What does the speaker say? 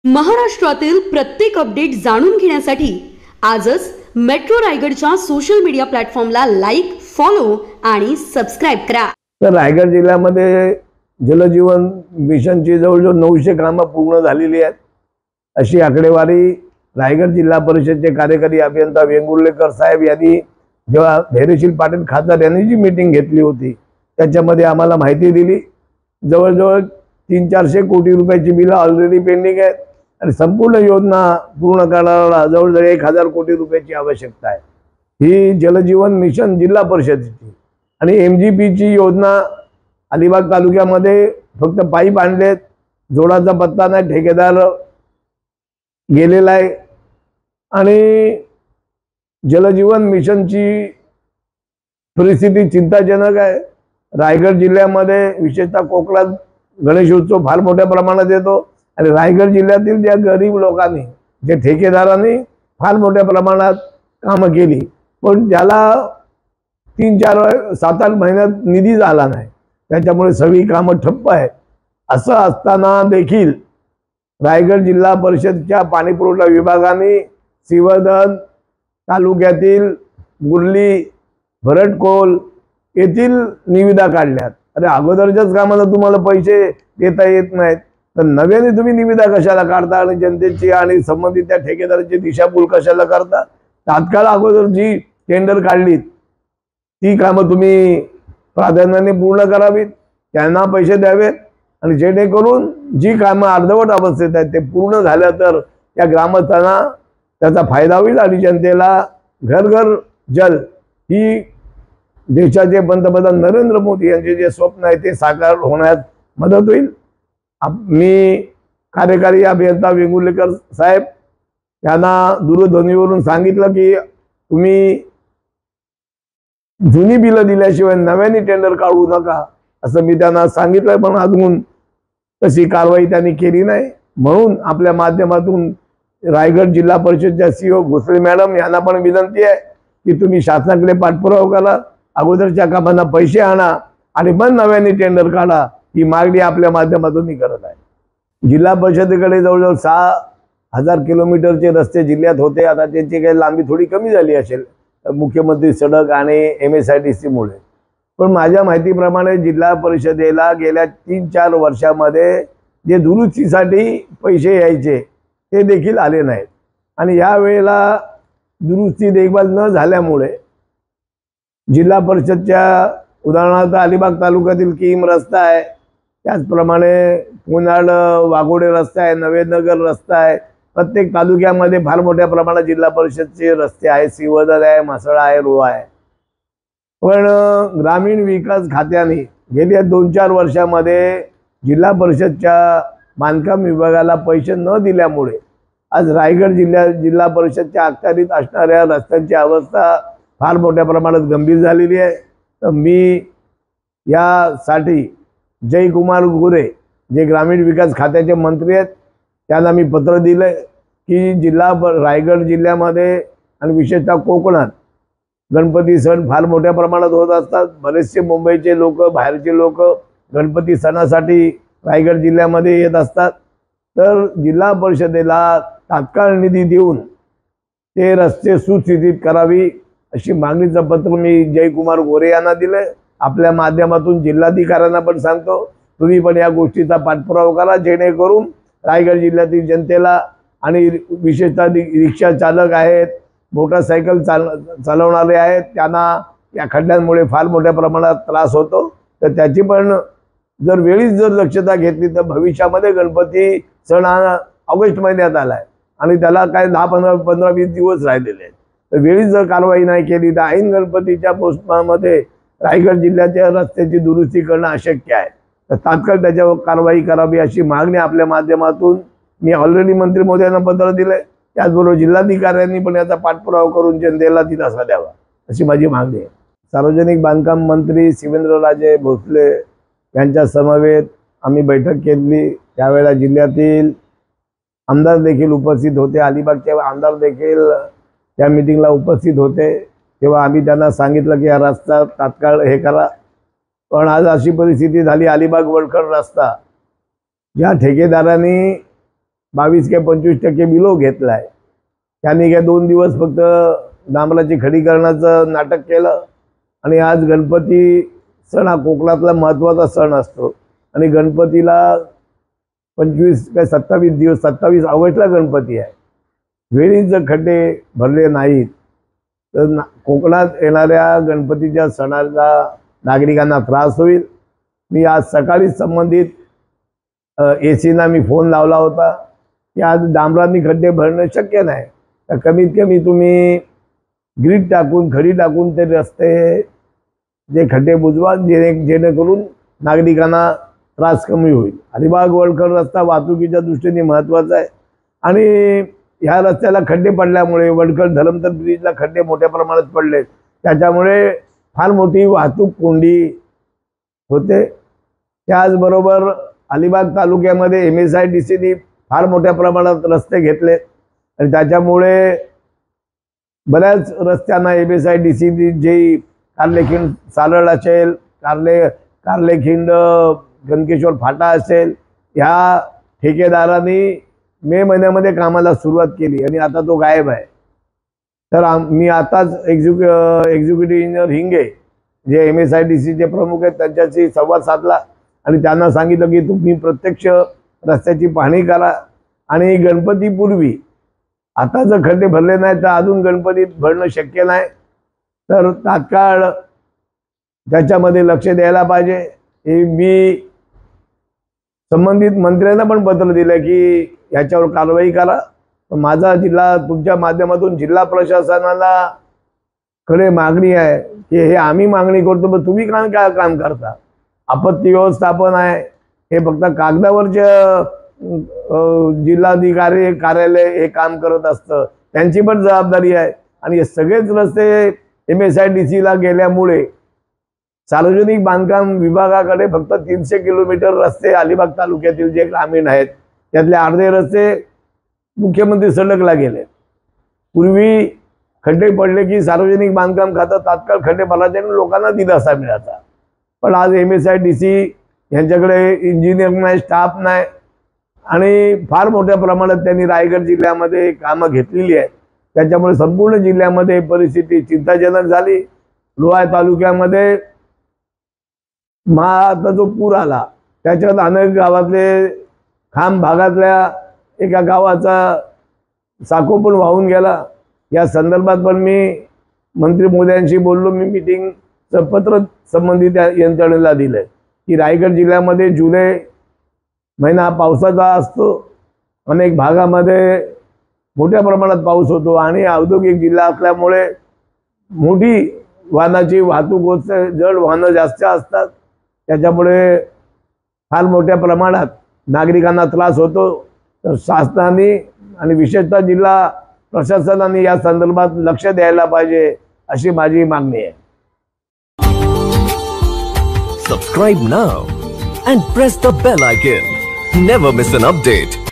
महाराष्ट्रातील प्रत्येक अपडेट जाणून घेण्यासाठी आजच मेट्रो रायगडच्या सोशल मीडिया प्लॅटफॉर्मला लाईक, फॉलो आणि सबस्क्राइब करा। तर रायगड जिल्ह्यामध्ये जलजीवन मिशनची जवळजवळ 900 कामं पूर्ण झालेली आहेत अशी आकडेवारी रायगड जिल्हा परिषदेचे कार्यकारी अभियंता वेंगुर्लेकर साहेब यांनी जेव्हा धैर्यशील पाटील खासदार यांनी जी मीटिंग घेतली होती त्याच्यामध्ये आम्हाला माहिती दिली। जवळजवळ 300-400 कोटी रुपयाची बिलं ऑलरेडी पेंडिंग आहेत आणि संपूर्ण योजना पूर्ण करायला जवळजवळ 1000 कोटी रुपयाची आवश्यकता आहे। ही जलजीवन मिशन जिल्हा परिषदेची आणि MGPची योजना अलिबाग तालुक्यामध्ये फक्त पाईप आणलेत, जोडाचा पत्ता नाही, ठेकेदार गेलेला आहे आणि जलजीवन मिशनची परिस्थिती चिंताजनक आहे। रायगड जिल्ह्यामध्ये विशेषतः कोकणात गणेशोत्सव फार मोठ्या प्रमाणात येतो आणि रायगड जिल्ह्यातील ज्या गरीब लोकांनी जे ठेकेदारांनी फार मोठ्या प्रमाणात कामं केली पण ज्याला 3-4-7-8 महिन्यात निधी झाला नाही, त्याच्यामुळे सगळी कामं ठप्प आहेत। असं असताना देखील रायगड जिल्हा परिषदच्या पाणीपुरवठा विभागाने सिवधन तालुक्यातील गुरली, भरटकोल येथील निविदा काढल्यात। अरे अगोदरच्याच कामाला तुम्हाला पैसे देता येत नाहीत तर नव्याने तुम्ही निविदा कशाला काढता आणि जनतेची आणि संबंधित त्या ठेकेदाराची दिशाभूल कशाला करता? तात्काळ अगोदर जी टेंडर काढलीत ती कामं तुम्ही प्राधान्याने पूर्ण करावीत, त्यांना पैसे द्यावेत आणि जेणेकरून जी कामं अर्धवट अवस्थेत आहेत ते पूर्ण झाल्या तर त्या ग्रामस्थांना त्याचा फायदा होईल आणि जनतेला घर घर जल ही देशाचे पंतप्रधान नरेंद्र मोदी यांचे जे स्वप्न आहे ते साकार होण्यात मदत होईल। मी कार्यकारी अभियंता वेंगुर्लेकर साहेब यांना दूरध्वनीवरून सांगितलं की तुम्ही जुनी बिलं दिल्याशिवाय नव्याने टेंडर काढू नका असं मी त्यांना सांगितलं, पण अजून तशी कारवाई त्यांनी केली नाही। म्हणून आपल्या माध्यमातून रायगड जिल्हा परिषदच्या CEO भोसले मॅडम यांना पण विनंती आहे की तुम्ही शासनाकडे पाठपुरावा करा, अगोदरच्या कामांना पैसे आणा आणि मग नव्याने टेंडर काढा, ही मागणी आपल्या माध्यमातून मी करत आहे। जिल्हा परिषदेकडे जवळजवळ 6000 किलोमीटरचे रस्ते जिल्ह्यात होते, आता त्यांची काही लांबी थोडी कमी झाली असेल मुख्यमंत्री सडक आणि MSIDC मुळे, पण माझ्या माहितीप्रमाणे जिल्हा परिषदेला गेल्या 3-4 वर्षामध्ये जे दुरुस्तीसाठी पैसे यायचे ते देखील आले नाहीत आणि या वेळेला दुरुस्ती देखभाल न झाल्यामुळे जिल्हा परिषदच्या उदाहरणार्थ अलिबाग तालुक्यातील कीम रस्ता आहे, त्याचप्रमाणे पुनाड वाघोडे रस्ता आहे, नवेनगर रस्ता आहे, प्रत्येक तालुक्यामध्ये फार मोठ्या प्रमाणात जिल्हा परिषदचे रस्ते आहेत, सिवधन आहे, म्हसळा आहे, रोहा आहे। पण ग्रामीण विकास खात्याने गेल्या 2-4 वर्षामध्ये जिल्हा परिषदच्या बांधकाम विभागाला पैसे न दिल्यामुळे आज रायगड जिल्हा परिषदच्या अखत्यारीत असणाऱ्या रस्त्यांची अवस्था फार मोठ्या प्रमाणात गंभीर झालेली आहे। तर मी यासाठी जयकुमार गोरे जे ग्रामीण विकास खात्याचे मंत्री आहेत त्यांना मी पत्र दिलं की रायगड जिल्ह्यामध्ये आणि विशेषतः कोकणात गणपती सण फार मोठ्या प्रमाणात होत असतात। बरेचसे मुंबईचे लोक, बाहेरचे लोक गणपती सणासाठी रायगड जिल्ह्यामध्ये येत असतात, तर जिल्हा परिषदेला तात्काळ निधी देऊन ते रस्ते सुस्थितीत करावी अशी मागणीचं पत्र मी जयकुमार गोरे यांना दिलं। आपल्या माध्यमातून जिल्हाधिकाऱ्यांना पण सांगतो तुम्ही पण या गोष्टीचा पाठपुरावा करा, जेणेकरून रायगड जिल्ह्यातील जनतेला आणि विशेषतः रिक्षा चालक आहेत, मोटरसायकल चालवणारे आहेत, त्यांना या खड्ड्यांमुळे फार मोठ्या प्रमाणात त्रास होतो। तर त्याची पण जर वेळीच दक्षता घेतली तर भविष्यामध्ये गणपती सण हा ऑगस्ट महिन्यात आला आहे आणि त्याला काय 10-15-20 दिवस राहिलेले आहेत, तर वेळीच जर कारवाई नाही केली तर ऐन गणपतीच्या पोस्टमध्ये रायगड जिल्ह्याच्या रस्त्याची दुरुस्ती करणं अशक्य आहे। तर तात्काळ त्याच्यावर कारवाई करावी अशी मागणी आपल्या माध्यमातून मी ऑलरेडी मंत्री महोदयांना पत्र दिलंय, त्याचबरोबर जिल्हाधिकाऱ्यांनी पण याचा पाठपुरावा करून जनतेला दिलासा द्यावा अशी माझी मागणी आहे। सार्वजनिक बांधकाम मंत्री शिवेंद्रराजे भोसले यांच्या समवेत आम्ही बैठक घेतली, त्यावेळेला जिल्ह्यातील आमदार देखील उपस्थित होते, अलिबागचे आमदार देखील त्या मीटिंगला उपस्थित होते। तेव्हा आम्ही त्यांना सांगितलं की हा रस्ता तात्काळ हे करा, पण आज अशी परिस्थिती झाली अलिबाग वडखर रस्ता ज्या ठेकेदारांनी 22 ते 25% बिलो घेतलाय. त्यांनी काय 2 दिवस फक्त डांबराची खडीकरणाचं नाटक केलं आणि आज गणपती सण हा कोकणातला महत्त्वाचा सण असतो आणि गणपतीला 25 काय 27 दिवस 27 ऑगस्टला गणपती आहे. वेळीच जर खड्डे भरले नाहीत तर कोकणात येणाऱ्या गणपतीच्या सणाला नागरिकांना त्रास होईल. मी आज सकाळीच संबंधित एसीना मी फोन लावला होता की आज डांबरांनी खड्डे भरणं शक्य नाही, तर कमीत कमी तुम्ही ग्रीड टाकून खडी टाकून ते रस्ते जे खड्डे बुजवा, जेणेकरून नागरिकांना त्रास कमी होईल. अलिबाग वडखल रस्ता वाहतुकीच्या दृष्टीने महत्त्वाचा आहे आणि ह्या रस्त्याला खड्डे पडल्यामुळे वडखल धरमतर ब्रिजला खड्डे मोठ्या प्रमाणात पडले, त्याच्यामुळे फार मोठी वाहतूक कोंडी होते. त्याचबरोबर अलिबाग तालुक्यामध्ये MSIDCने फार मोठ्या प्रमाणात रस्ते घेतले आणि त्याच्यामुळे बऱ्याच रस्त्यांना MSIDCने जे कार्लेखिंड सारळ असेल, कार्लेखिंड गणकेश्वर फाटा असेल, ह्या ठेकेदारांनी मे महिन्यामध्ये कामाला सुरुवात केली आणि आता तो गायब आहे. तर मी आताच एक्झिक्युटिव्ह इंजिनियर हिंगे जे MSIDCचे प्रमुख आहेत त्यांच्याशी संवाद साधला आणि त्यांना सांगितलं की तुम्ही प्रत्यक्ष रस्त्याची पाहणी करा आणि गणपतीपूर्वी आता जर खड्डे भरले नाही तर अजून गणपतीत भरणं शक्य नाही, तर तात्काळ त्याच्यामध्ये लक्ष द्यायला पाहिजे. हे मी संबंधित मंत्र्यांना पण पत्र दिलं की याच्यावर कारवाई करा. माझा जिल्हा तुमच्या माध्यमातून जिल्हा प्रशासनाला कडे मागणी आहे की हे आम्ही मागणी करतो पण तुम्ही काय काम करता. आपत्ती व्यवस्थापन आहे हे फक्त कागदावरच्या जिल्हाधिकारी कार्यालय हे काम करत असतं, त्यांची पण जबाबदारी आहे. आणि हे सगळेच रस्ते MSIDCला गेल्यामुळे सार्वजनिक बांधकाम विभागाकडे फक्त 300 किलोमीटर रस्ते अलिबाग तालुक्यातील जे ग्रामीण आहेत त्यातले अर्धे रस्ते मुख्यमंत्री सडकला गेले. पूर्वी खड्डे पडले की सार्वजनिक बांधकाम खातं तात्काळ खड्डे भरायचे आणि लोकांना दिलासा मिळायचा. पण आज MSIDC यांच्याकडे इंजिनियर नाही, स्टाफ नाही आणि फार मोठ्या प्रमाणात त्यांनी रायगड जिल्ह्यामध्ये कामं घेतलेली आहेत. त्याच्यामुळे संपूर्ण जिल्ह्यामध्ये परिस्थिती चिंताजनक झाली. लोहा तालुक्यामध्ये आता जो पूर आला त्याच्यात अनेक गावातले खांब भागातल्या एका गावाचा साखो पण वाहून गेला. या संदर्भात पण मी मंत्री मोदयांशी बोललो. मी मीटिंगचं पत्र संबंधित यंत्रणेला दिलंय की रायगड जिल्ह्यामध्ये जुलै महिना पावसाचा असतो, अनेक भागामध्ये मोठ्या प्रमाणात पाऊस होतो आणि औद्योगिक जिल्हा असल्यामुळे मोठी वाहनाची वाहतूक होते, जड वाहनं जास्त असतात, त्याच्यामुळे फार मोठ्या प्रमाणात नागरिकांना त्रास होतो. तर शासनाने आणि विशेषतः जिल्हा प्रशासनाने या संदर्भात लक्ष द्यायला पाहिजे अशी माझी मागणी आहे. Subscribe now and press the bell icon. Never miss an update.